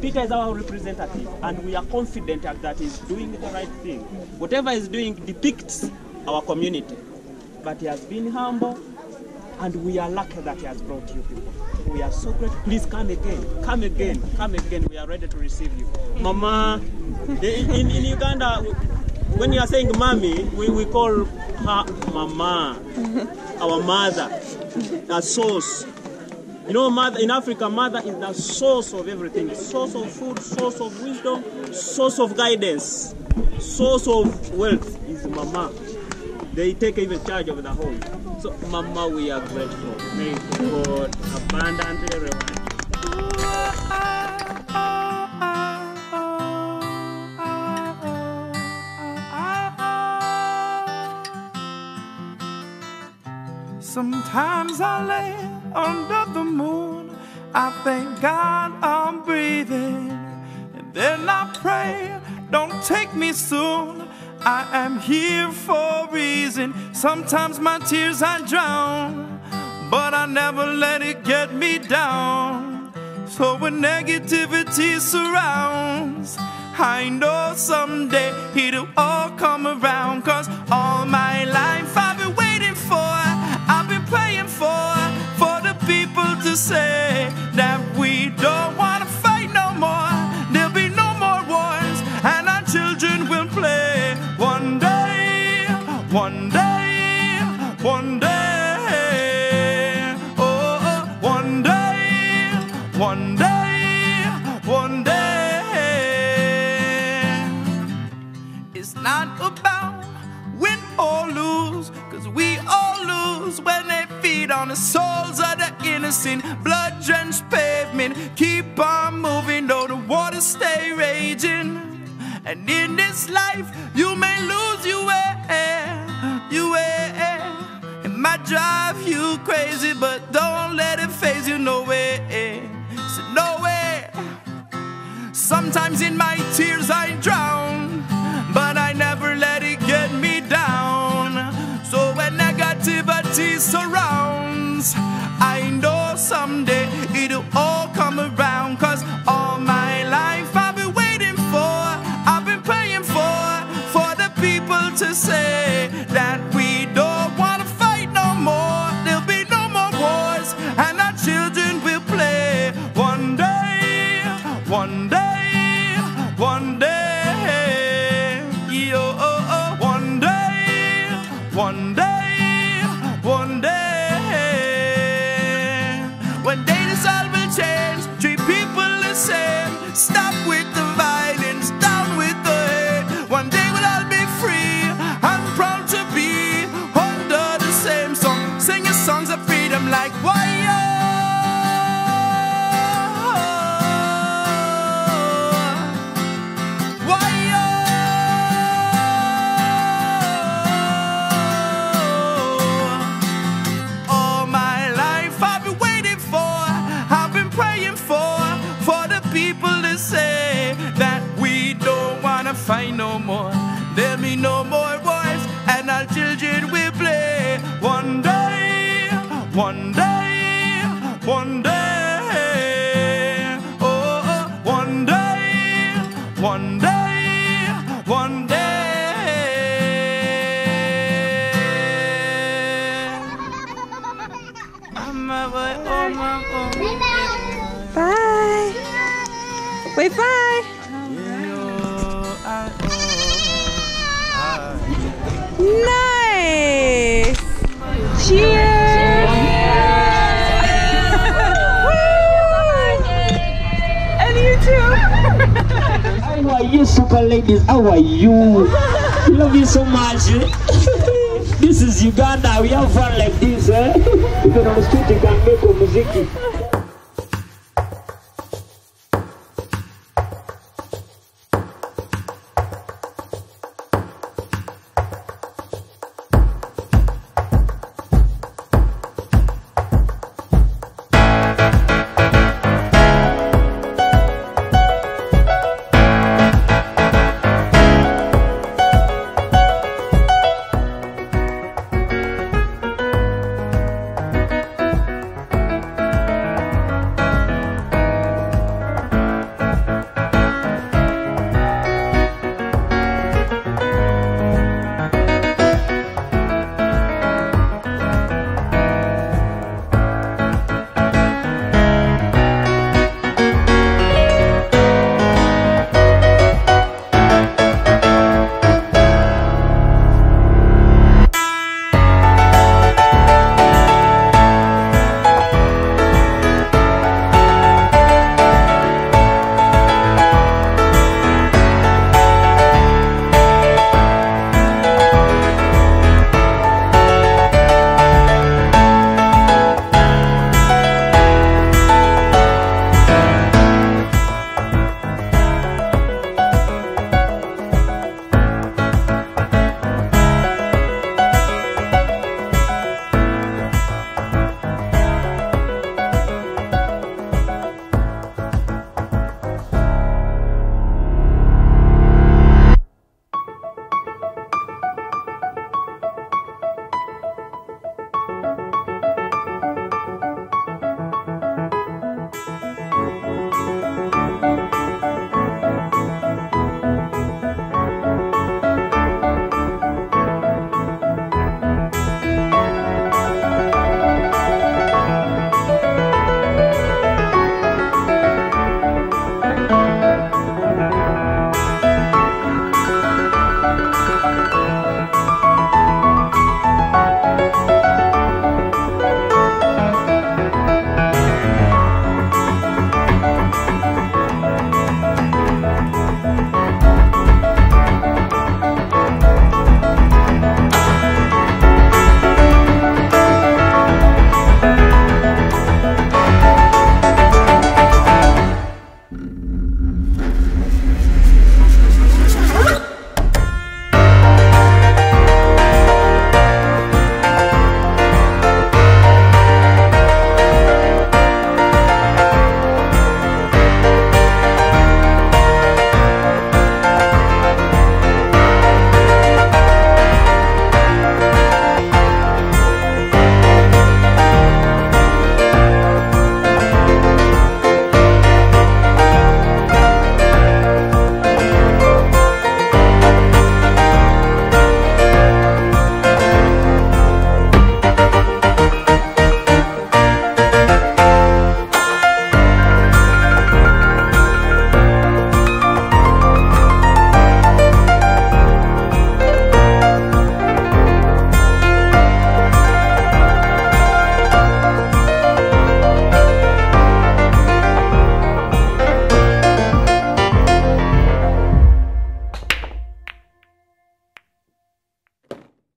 Peter is our representative, and we are confident that he's doing the right thing. Whatever he's doing depicts our community. But he has been humble, and we are lucky that he has brought you people. We are so grateful. Please come again, come again, come again. We are ready to receive you. Mama, in Uganda, when you are saying mommy, we call her mama, our mother, a source. You know, mother in Africa, mother is the source of everything. Source of food, source of wisdom, source of guidance, source of wealth is mama. They take even charge of the home. So, Mama, we are grateful. May God abundantly reward you. Sometimes I lay under the moon, I thank God I'm breathing, and then I pray, don't take me soon. I am here for a reason. Sometimes my tears I drown, but I never let it get me down. So when negativity surrounds, I know someday it'll all come around. Cause all my life I've been waiting for, I've been praying for the people to say that we don't want to fight no more. There'll be no more wars, and our children will play. One day, one day, one day, oh, one day, one day, one day. It's not about win or lose, cause we all lose when they feed on the souls of the innocent. Blood-drenched pavement, keep on moving though the waters stay raging. And in this life, you may lose your way. It might drive you crazy, but don't let it faze you, no way. So no way. Sometimes in my tears I drown, but I never let it get me down. So when negativity surrounds, I know someday it'll all come around. Cause all my life I've been waiting for, I've been praying for the people to say that we don't want to fight no more. There'll be no more wars, and our children will play. One day, one day, one day, yo, one day, one day, one day. One day this all will change, treat people the same. Stop with the violence, down with the hate. One day we'll all be free. I'm proud to be under the same song, singing songs of freedom like why. Fight no more, there'll be no more wars, and our children will play. One day, one day, one day, oh, one day, one day, one day. Bye. Wait, bye. Nice! Cheers! And you too! How are you, super ladies? How are you? We love you so much. This is Uganda. We have fun like this. Even on the street you can make a music.